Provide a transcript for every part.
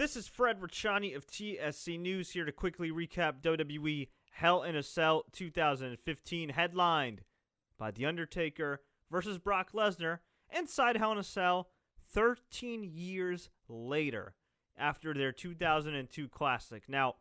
This is Fred Ricciani of TSC News here to quickly recap WWE Hell in a Cell 2015, headlined by The Undertaker versus Brock Lesnar inside Hell in a Cell 13 years later after their 2002 Classic. Now,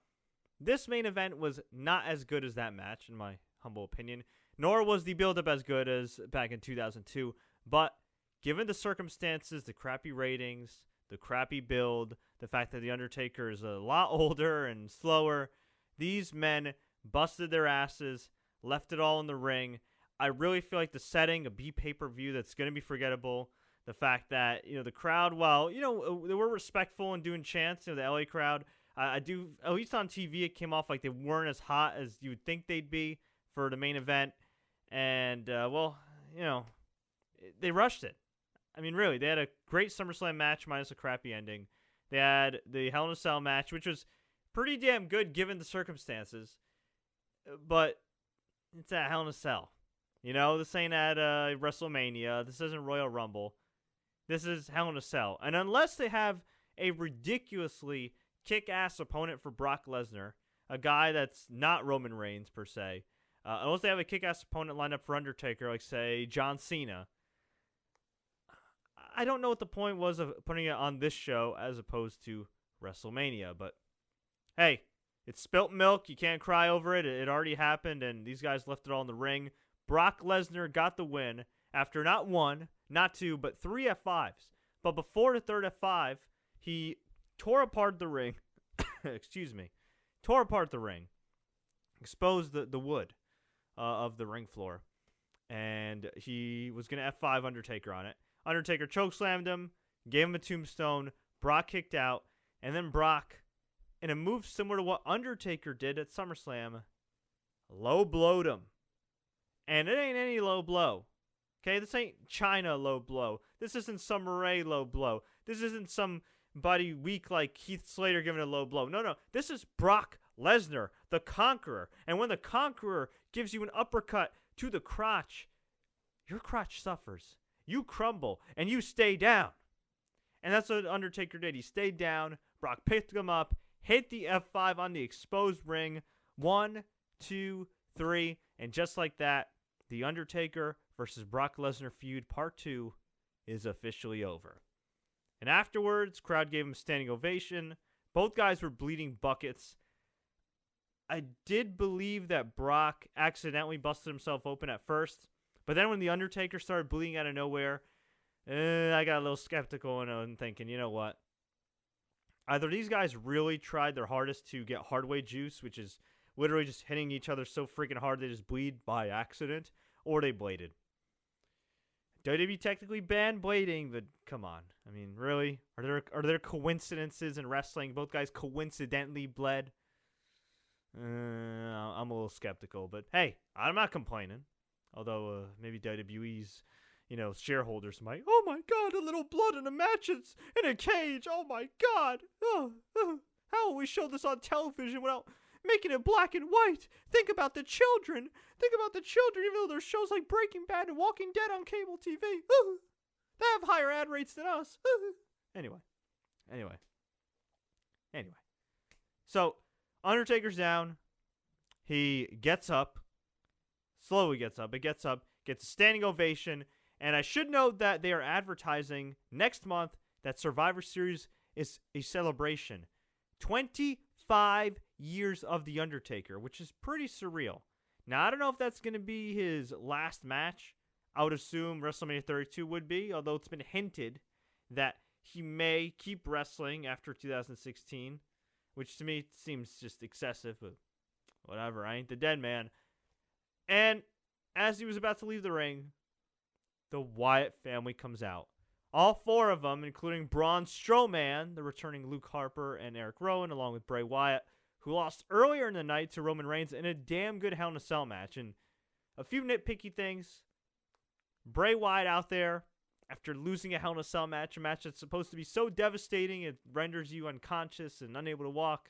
this main event was not as good as that match, in my humble opinion, nor was the build-up as good as back in 2002, but given the circumstances, the crappy ratings, the crappy build, the fact that The Undertaker is a lot older and slower, these men busted their asses, left it all in the ring. I really feel like the setting, a B pay-per-view that's going to be forgettable, the fact that, the crowd, while, they were respectful and doing chants, the LA crowd, I do, at least on TV, it came off like they weren't as hot as you would think they'd be for the main event. And, they rushed it. I mean, really, they had a great SummerSlam match minus a crappy ending. They had the Hell in a Cell match, which was pretty damn good given the circumstances. But it's at Hell in a Cell. This ain't at WrestleMania. This isn't Royal Rumble. This is Hell in a Cell. And unless they have a ridiculously kick-ass opponent for Brock Lesnar, a guy that's not Roman Reigns per se, unless they have a kick-ass opponent lined up for Undertaker, like, say, John Cena, I don't know what the point was of putting it on this show as opposed to WrestleMania. But, hey, it's spilt milk. You can't cry over it. It already happened, and these guys left it all in the ring. Brock Lesnar got the win after not one, not two, but 3 F5s. But before the third F5, he tore apart the ring. Excuse me. Tore apart the ring. Exposed the wood of the ring floor. And he was going to F5 Undertaker on it. Undertaker chokeslammed him, gave him a tombstone. Brock kicked out. And then Brock, in a move similar to what Undertaker did at SummerSlam, low blowed him. And it ain't any low blow. Okay, this ain't China low blow. This isn't some Ray low blow. This isn't somebody weak like Heath Slater giving a low blow. No. This is Brock Lesnar, the Conqueror. And when the Conqueror gives you an uppercut to the crotch, your crotch suffers. You crumble, and you stay down. And that's what Undertaker did. He stayed down. Brock picked him up, hit the F5 on the exposed ring. 1, 2, 3. And just like that, The Undertaker versus Brock Lesnar feud part 2 is officially over. And afterwards, crowd gave him a standing ovation. Both guys were bleeding buckets. I did believe that Brock accidentally busted himself open at first. But then when The Undertaker started bleeding out of nowhere, I got a little skeptical and thinking, you know what? Either these guys really tried their hardest to get hardway juice, which is literally just hitting each other so freaking hard they just bleed by accident, or they bladed. WWE technically banned blading, but come on. I mean, really? Are there coincidences in wrestling? Both guys coincidentally bled? I'm a little skeptical, but hey, I'm not complaining. Although maybe WWE's, shareholders might. Oh my God, a little blood in a match in a cage. Oh my God. How will we show this on television without making it black and white? Think about the children. Even though there's shows like Breaking Bad and Walking Dead on cable TV. They have higher ad rates than us. Anyway. So, Undertaker's down. He gets up. Slowly gets up. Gets a standing ovation. And I should note that they are advertising next month that Survivor Series is a celebration. 25 years of The Undertaker, which is pretty surreal. Now, I don't know if that's going to be his last match. I would assume WrestleMania 32 would be, although it's been hinted that he may keep wrestling after 2016, which to me seems just excessive, but whatever. I ain't the dead man. And as he was about to leave the ring, the Wyatt family comes out. All 4 of them, including Braun Strowman, the returning Luke Harper, and Eric Rowan, along with Bray Wyatt, who lost earlier in the night to Roman Reigns in a damn good Hell in a Cell match. And a few nitpicky things. Bray Wyatt out there, after losing a Hell in a Cell match, a match that's supposed to be so devastating it renders you unconscious and unable to walk.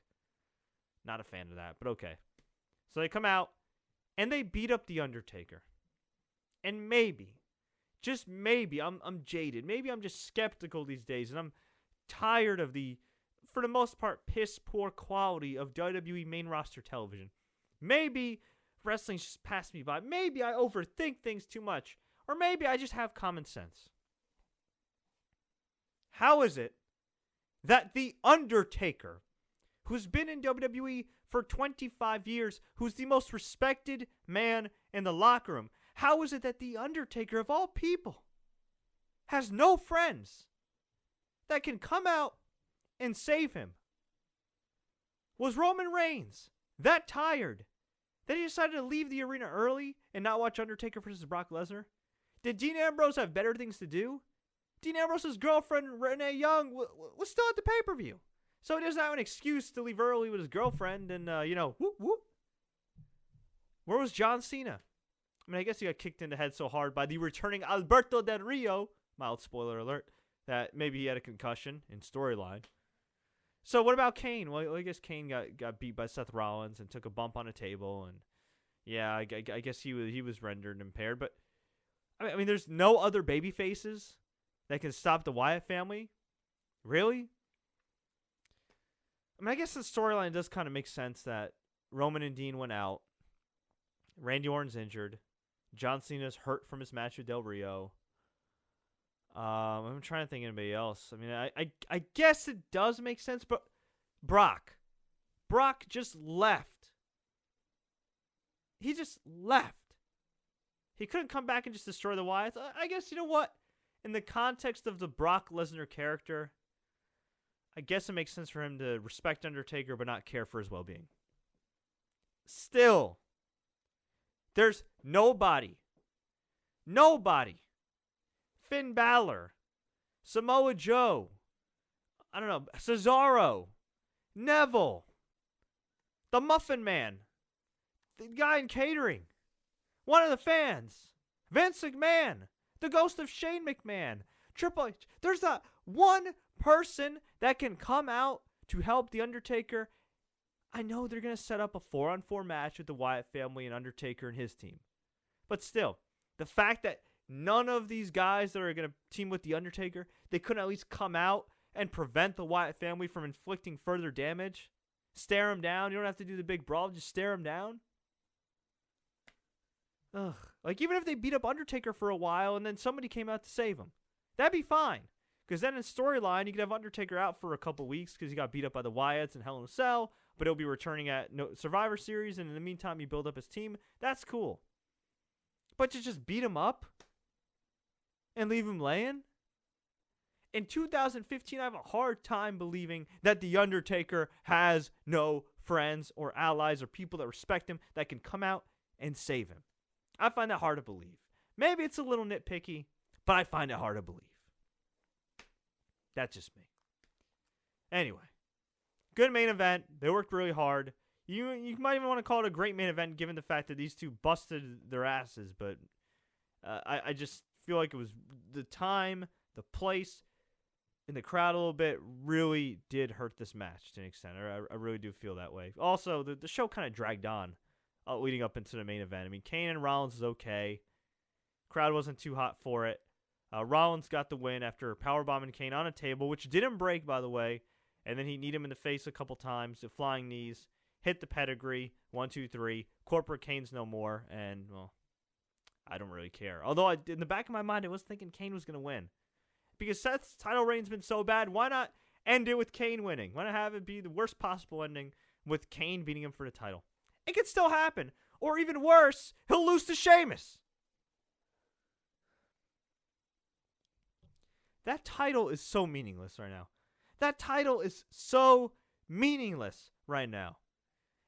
Not a fan of that, but okay. So they come out, and they beat up The Undertaker. And maybe, just maybe, I'm jaded. Maybe I'm just skeptical these days, and I'm tired of the for the most part, piss poor quality of WWE main roster television. Maybe wrestling's just passed me by. Maybe I overthink things too much. Or maybe I just have common sense. How is it that The Undertaker, who's been in WWE for 25 years, who's the most respected man in the locker room, how is it that The Undertaker, of all people, has no friends that can come out and save him? Was Roman Reigns that tired that he decided to leave the arena early and not watch Undertaker versus Brock Lesnar? Did Dean Ambrose have better things to do? Dean Ambrose's girlfriend, Renee Young, was still at the pay-per-view. So he doesn't have an excuse to leave early with his girlfriend and, whoop, whoop. Where was John Cena? I mean, I guess he got kicked in the head so hard by the returning Alberto Del Rio, mild spoiler alert, that maybe he had a concussion in storyline. So what about Kane? Well, I guess Kane got beat by Seth Rollins and took a bump on a table, and yeah, I guess he was rendered impaired. But I mean, there's no other baby faces that can stop the Wyatt family, really? I mean, I guess the storyline does kind of make sense that Roman and Dean went out, Randy Orton's injured, John Cena's hurt from his match with Del Rio. I'm trying to think of anybody else. I mean, I guess it does make sense, but Brock just left. He just left. He couldn't come back and just destroy the Wyatts. I guess, you know what? In the context of the Brock Lesnar character, I guess it makes sense for him to respect Undertaker but not care for his well-being. Still, there's nobody, Finn Balor, Samoa Joe, I don't know, Cesaro, Neville, the Muffin Man, the guy in catering, one of the fans, Vince McMahon, the ghost of Shane McMahon, Triple H. There's not one person that can come out to help The Undertaker. I know they're going to set up a 4-on-4 match with the Wyatt family and Undertaker and his team. But still, the fact that none of these guys that are going to team with The Undertaker, they couldn't at least come out and prevent the Wyatt family from inflicting further damage. Stare him down. You don't have to do the big brawl. Just stare him down. Ugh. Like, even if they beat up Undertaker for a while and then somebody came out to save him, that'd be fine. Because then in storyline, you could have Undertaker out for a couple weeks because he got beat up by the Wyatts in Hell in a Cell, but he'll be returning at Survivor Series, and in the meantime, you build up his team. That's cool. But to just beat him up and leave him laying? In 2015, I have a hard time believing that The Undertaker has no friends or allies or people that respect him that can come out and save him. I find that hard to believe. Maybe it's a little nitpicky, but I find it hard to believe. That's just me. Anyway, good main event. They worked really hard. You might even want to call it a great main event given the fact that these two busted their asses, but I just feel like it was the time, the place, and the crowd a little bit really did hurt this match to an extent. I really do feel that way. Also, the show kind of dragged on leading up into the main event. I mean, Kane and Rollins is okay. Crowd wasn't too hot for it. Rollins got the win after powerbombing Kane on a table, which didn't break, by the way. And then he kneed him in the face a couple times, the flying knees, hit the pedigree, 1, 2, 3. Corporate Kane's no more, and, well, I don't really care. Although, in the back of my mind, I was thinking Kane was going to win. Because Seth's title reign's been so bad, why not end it with Kane winning? Why not have it be the worst possible ending with Kane beating him for the title? It could still happen. Or even worse, he'll lose to Sheamus. That title is so meaningless right now. That title is so meaningless right now.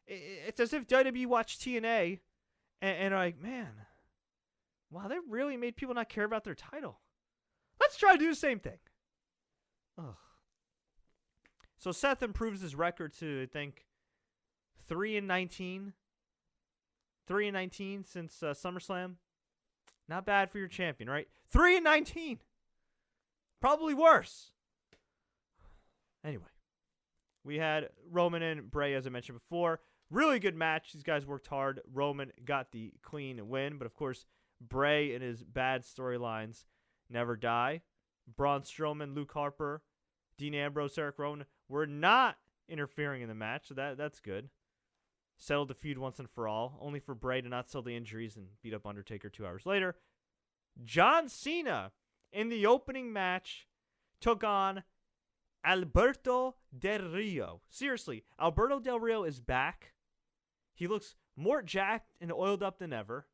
It's as if WWE watched TNA and are like, man, wow, they really made people not care about their title. Let's try to do the same thing. Ugh. So Seth improves his record to, I think, 3-19. 3-19 since SummerSlam. Not bad for your champion, right? 3-19. Probably worse. Anyway, we had Roman and Bray, as I mentioned before. Really good match. These guys worked hard. Roman got the clean win. But, of course, Bray and his bad storylines never die. Braun Strowman, Luke Harper, Dean Ambrose, Eric Rowan. were not interfering in the match, so that's good. Settled the feud once and for all, only for Bray to not sell the injuries and beat up Undertaker 2 hours later. John Cena, in the opening match, took on Alberto Del Rio. Seriously, Alberto Del Rio is back. He looks more jacked and oiled up than ever.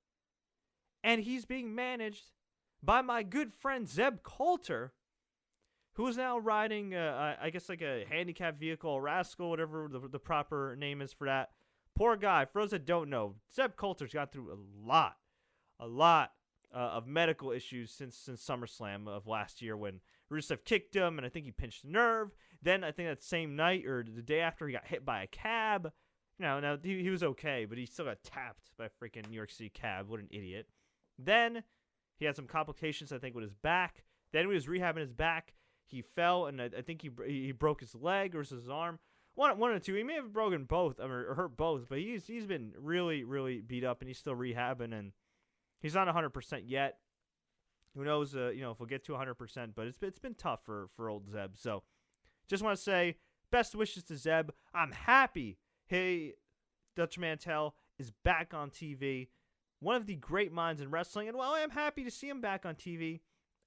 And he's being managed by my good friend Zeb Coulter, who is now riding, I guess, like a handicap vehicle, a rascal, whatever the proper name is for that. Poor guy. For those that don't know, Zeb Coulter's gone through a lot of medical issues since SummerSlam of last year when Rusev kicked him, and I think he pinched a nerve. Then I think that same night or the day after, he got hit by a cab. Now he was okay, but he still got tapped by a freaking New York City cab. What an idiot. Then he had some complications, I think, with his back. Then when he was rehabbing his back, he fell, and I think he broke his leg or his arm. One or two. He may have broken both or hurt both, but he's been really, really beat up, and he's still rehabbing, and he's not 100% yet. Who knows, if we'll get to 100%, but it's been tough for old Zeb. So just want to say best wishes to Zeb. I'm happy. Hey, Dutch Mantel is back on TV. One of the great minds in wrestling, and while I am happy to see him back on TV,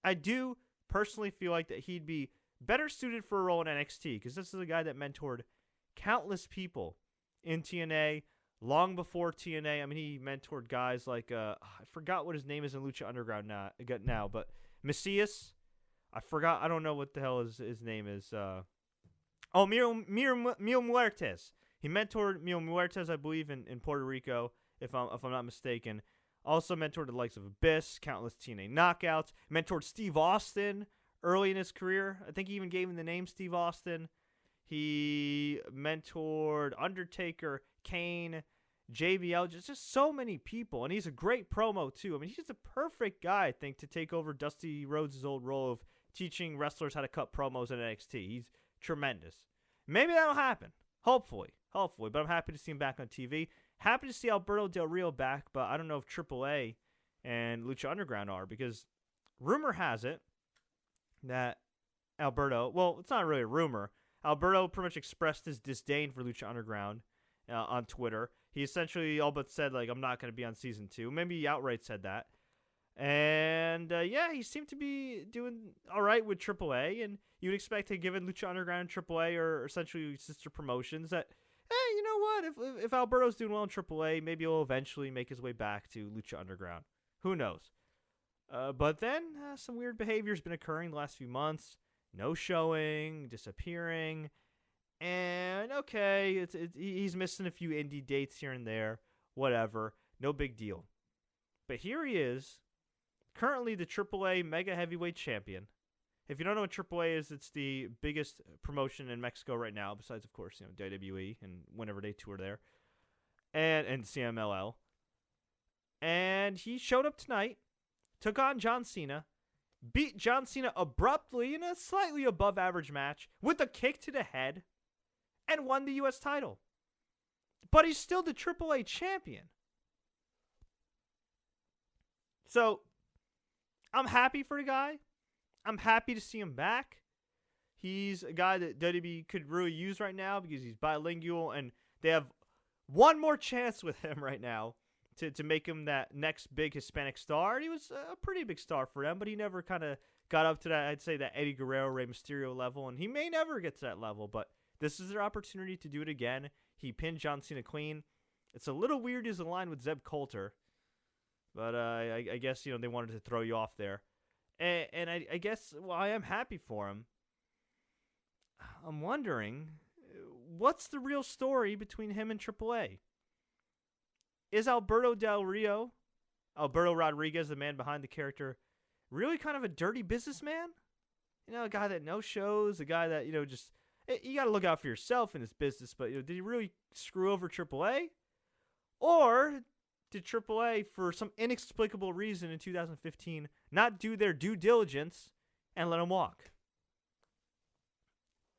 I do personally feel like that he'd be better suited for a role in NXT, because this is a guy that mentored countless people in TNA long before TNA. I mean, he mentored guys like, I forgot what his name is in Lucha Underground now, but Macias. I don't know what the hell his name is. Mil Muertes. He mentored Mil Muertes, I believe, in Puerto Rico, if I'm not mistaken. Also mentored the likes of Abyss, countless TNA knockouts. Mentored Steve Austin early in his career. I think he even gave him the name Steve Austin. He mentored Undertaker, Kane, JBL, just so many people. And he's a great promo, too. I mean, he's the perfect guy, I think, to take over Dusty Rhodes' old role of teaching wrestlers how to cut promos in NXT. He's tremendous. Maybe that'll happen. Hopefully. But I'm happy to see him back on TV. Happy to see Alberto Del Rio back, but I don't know if AAA and Lucha Underground are, because rumor has it that Alberto, well, it's not really a rumor. Alberto pretty much expressed his disdain for Lucha Underground on Twitter. He essentially all but said, like, I'm not going to be on season 2. Maybe he outright said that. And, he seemed to be doing all right with AAA, and you'd expect to given Lucha Underground and AAA are essentially sister promotions that, hey, you know what? If Alberto's doing well in AAA, maybe he'll eventually make his way back to Lucha Underground. Who knows? But then some weird behavior's been occurring the last few months. No showing, disappearing, and okay, he's missing a few indie dates here and there. Whatever, no big deal. But here he is, currently the AAA Mega Heavyweight Champion. If you don't know what AAA is, it's the biggest promotion in Mexico right now, besides, of course, WWE and whenever they tour there, and CMLL. And he showed up tonight, took on John Cena, beat John Cena abruptly in a slightly above average match with a kick to the head, and won the U.S. title. But he's still the AAA champion. So, I'm happy for the guy. I'm happy to see him back. He's a guy that WWE could really use right now because he's bilingual, and they have one more chance with him right now to make him that next big Hispanic star. He was a pretty big star for them, but he never kind of got up to that, I'd say, that Eddie Guerrero, Rey Mysterio level, and he may never get to that level, but this is their opportunity to do it again. He pinned John Cena clean. It's a little weird he's aligned with Zeb Coulter, but I guess, they wanted to throw you off there. And I guess, well, I am happy for him. I'm wondering, what's the real story between him and AAA? Is Alberto Del Rio, Alberto Rodriguez, the man behind the character, really kind of a dirty businessman? A guy that no shows, a guy that, just, you got to look out for yourself in this business, but, did he really screw over AAA? Or did AAA, for some inexplicable reason in 2015, not do their due diligence and let him walk?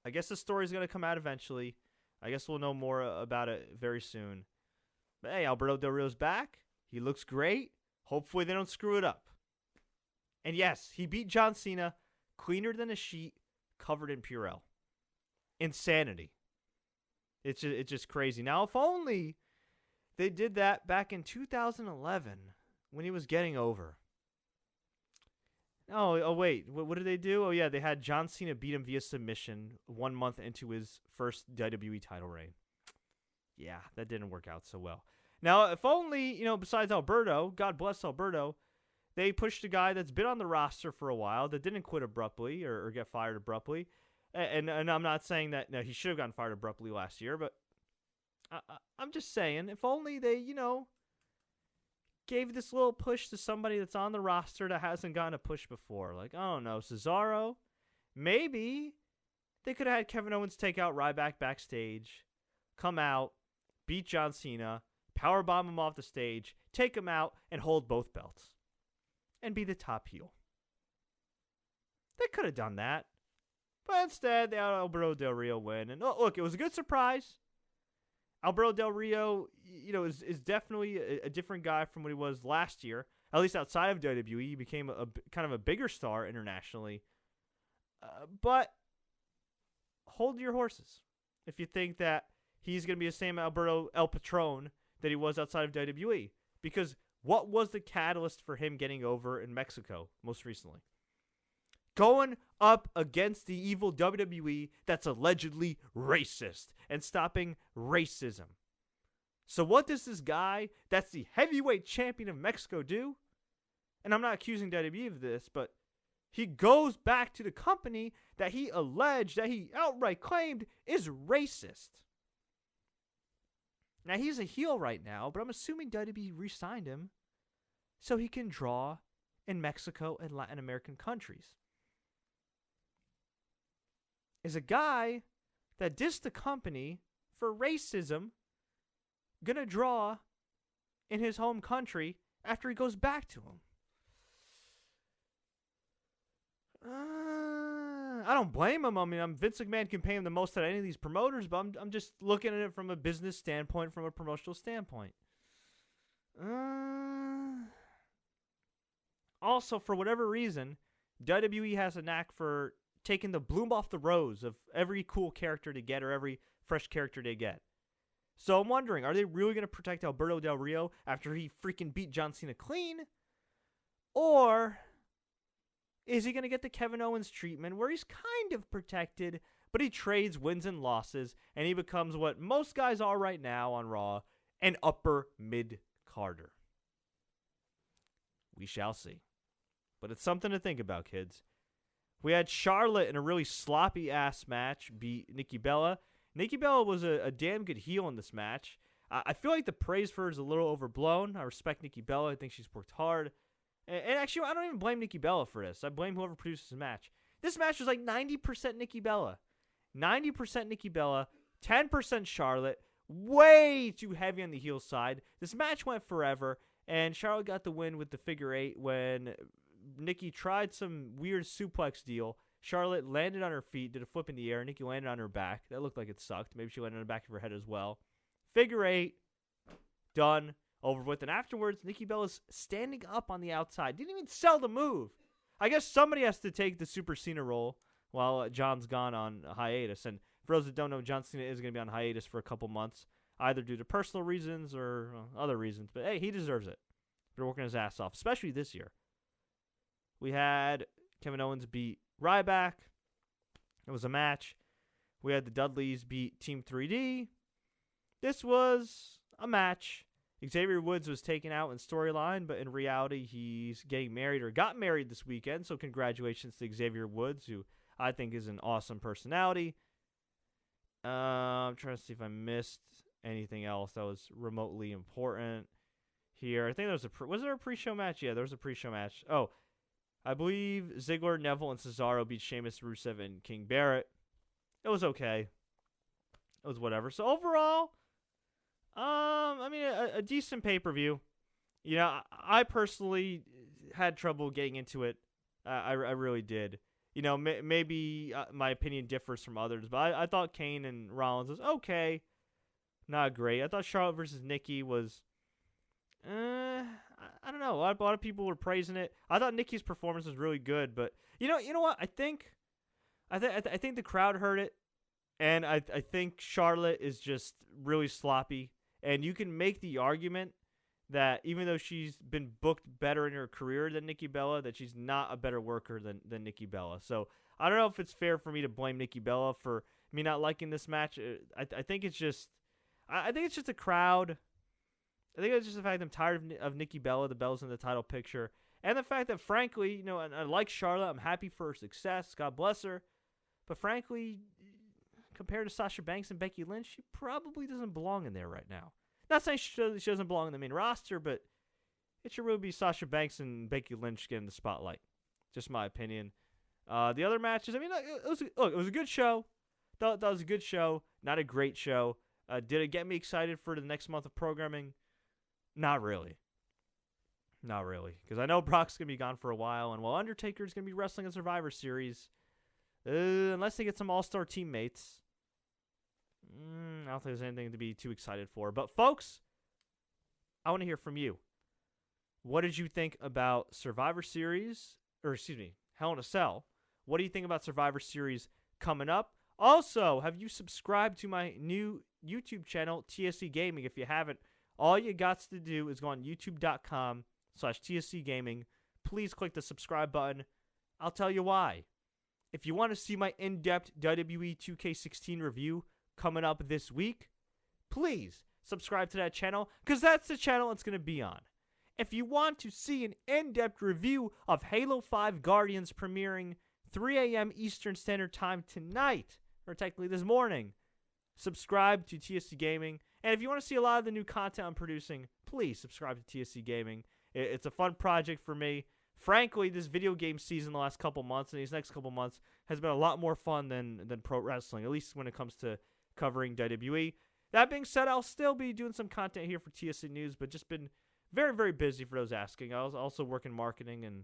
I guess the story's going to come out eventually. I guess we'll know more about it very soon. But hey, Alberto Del Rio's back. He looks great. Hopefully they don't screw it up. And yes, he beat John Cena cleaner than a sheet, covered in Purell. insanity. It's just crazy. Now, if only they did that back in 2011 when he was getting over. Oh wait. What did they do? Oh, yeah, they had John Cena beat him via submission 1 month into his first WWE title reign. Yeah, that didn't work out so well. Now, if only, besides Alberto, God bless Alberto, they pushed a guy that's been on the roster for a while that didn't quit abruptly or get fired abruptly. And I'm not saying that he should have gotten fired abruptly last year, but I'm just saying, if only they, gave this little push to somebody that's on the roster that hasn't gotten a push before. Like, I don't know, Cesaro. Maybe they could have had Kevin Owens take out Ryback backstage, come out, beat John Cena, powerbomb him off the stage, take him out, and hold both belts. And be the top heel. They could have done that. But instead, they had Alberto Del Rio win. And look, it was a good surprise. Alberto Del Rio, is definitely a different guy from what he was last year. At least outside of WWE, he became a kind of a bigger star internationally. But hold your horses if you think that he's going to be the same Alberto El Patron that he was outside of WWE. Because what was the catalyst for him getting over in Mexico most recently? Going up against the evil WWE that's allegedly racist and stopping racism. So what does this guy that's the heavyweight champion of Mexico do? And I'm not accusing WWE of this, but he goes back to the company that he alleged, that he outright claimed is racist. Now, he's a heel right now, but I'm assuming WWE re-signed him so he can draw in Mexico and Latin American countries. Is a guy that dissed the company for racism going to draw in his home country after he goes back to him? I don't blame him. I mean, Vince McMahon can pay him the most out of any of these promoters, but I'm just looking at it from a business standpoint, from a promotional standpoint. Also, for whatever reason, WWE has a knack for taking the bloom off the rose of every cool character they get or every fresh character they get. So I'm wondering, are they really going to protect Alberto Del Rio after he freaking beat John Cena clean? Or is he going to get the Kevin Owens treatment where he's kind of protected, but he trades wins and losses, and he becomes what most guys are right now on Raw, an upper mid-carder? We shall see. But it's something to think about, kids. We had Charlotte in a really sloppy-ass match beat Nikki Bella. Nikki Bella was a damn good heel in this match. I feel like the praise for her is a little overblown. I respect Nikki Bella. I think she's worked hard. And actually, I don't even blame Nikki Bella for this. I blame whoever produces the match. This match was like 90% Nikki Bella. 90% Nikki Bella, 10% Charlotte. Way too heavy on the heel side. This match went forever, and Charlotte got the win with the figure eight when Nikki tried some weird suplex deal. Charlotte landed on her feet, did a flip in the air. Nikki landed on her back. That looked like it sucked. Maybe she landed on the back of her head as well. Figure eight, done, over with. And afterwards, Nikki Bella's standing up on the outside. Didn't even sell the move. I guess somebody has to take the Super Cena role while John's gone on hiatus. And for those that don't know, John Cena is going to be on hiatus for a couple months, either due to personal reasons or other reasons. But hey, he deserves it. Been working his ass off, especially this year. We had Kevin Owens beat Ryback. It was a match. We had the Dudleys beat Team 3D. This was a match. Xavier Woods was taken out in storyline, but in reality, he's getting married or got married this weekend. So congratulations to Xavier Woods, who I think is an awesome personality. I'm trying to see if I missed anything else that was remotely important here. I think there was there a pre-show match? Yeah, there was a pre-show match. Oh, I believe Ziggler, Neville, and Cesaro beat Sheamus, Rusev, and King Barrett. It was okay. It was whatever. So overall, I mean, a decent pay-per-view. You know, I personally had trouble getting into it. I really did. You know, maybe my opinion differs from others, but I thought Kane and Rollins was okay. Not great. I thought Charlotte versus Nikki was, I don't know. A lot of people were praising it. I thought Nikki's performance was really good, but you know what? I think the crowd heard it. And I think Charlotte is just really sloppy. And you can make the argument that even though she's been booked better in her career than Nikki Bella, that she's not a better worker than Nikki Bella. So I don't know if it's fair for me to blame Nikki Bella for me not liking this match. I think it's just I think it's just a crowd. I think it's just the fact I'm tired of Nikki Bella. The Bella's in the title picture. And the fact that, frankly, I like Charlotte. I'm happy for her success. God bless her. But frankly, compared to Sasha Banks and Becky Lynch, she probably doesn't belong in there right now. Not saying she doesn't belong in the main roster, but it should really be Sasha Banks and Becky Lynch getting the spotlight. Just my opinion. The other matches, it was a good show. Thought that was a good show. Not a great show. Did it get me excited for the next month of programming? Not really. Not really. Because I know Brock's going to be gone for a while, and while Undertaker's going to be wrestling a Survivor Series, unless they get some all-star teammates, I don't think there's anything to be too excited for. But, folks, I want to hear from you. What did you think about Survivor Series? Hell in a Cell. What do you think about Survivor Series coming up? Also, have you subscribed to my new YouTube channel, TSC Gaming? If you haven't, all you got to do is go on youtube.com/TSC Gaming. Please click the subscribe button. I'll tell you why. If you want to see my in-depth WWE 2K16 review coming up this week, please subscribe to that channel, because that's the channel it's going to be on. If you want to see an in-depth review of Halo 5 Guardians premiering 3 a.m. Eastern Standard Time tonight, or technically this morning, subscribe to TSC Gaming. And if you want to see a lot of the new content I'm producing, please subscribe to TSC Gaming. It's a fun project for me. Frankly, this video game season the last couple months and these next couple months has been a lot more fun than pro wrestling, at least when it comes to covering WWE. That being said, I'll still be doing some content here for TSC News, but just been very, very busy for those asking. I was also working marketing, and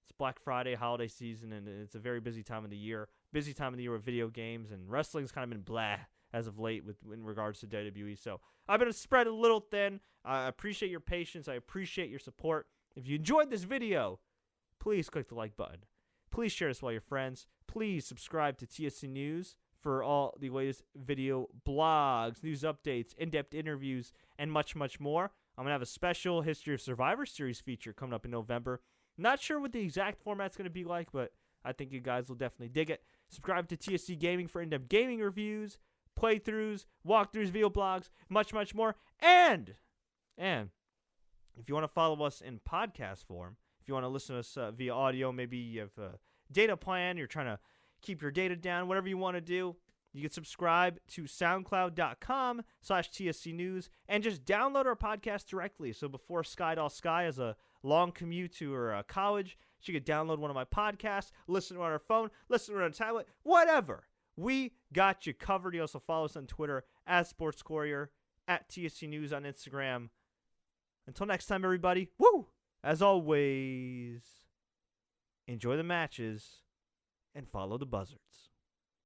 it's Black Friday, holiday season, and it's a very busy time of the year. Busy time of the year with video games, and wrestling's kind of been blah as of late in regards to WWE. So I've been spread a little thin. I appreciate your patience. I appreciate your support. If you enjoyed this video, please click the like button. Please share this with all your friends. Please subscribe to TSC News for all the latest video blogs, news updates, in-depth interviews, and much, much more. I'm going to have a special History of Survivor Series feature coming up in November. Not sure what the exact format's going to be like, but I think you guys will definitely dig it. Subscribe to TSC Gaming for in-depth gaming reviews, playthroughs, walkthroughs, video blogs, much, much more. And if you want to follow us in podcast form, if you want to listen to us via audio, maybe you have a data plan, you're trying to keep your data down, whatever you want to do, you can subscribe to soundcloud.com/TSC News and just download our podcast directly. So before Sky has a long commute to her college, she could download one of my podcasts, listen to it on her phone, listen to it on a tablet, whatever. We got you covered. You also follow us on Twitter at Sports Courier, at TSC News on Instagram. Until next time, everybody, woo! As always, enjoy the matches and follow the buzzards.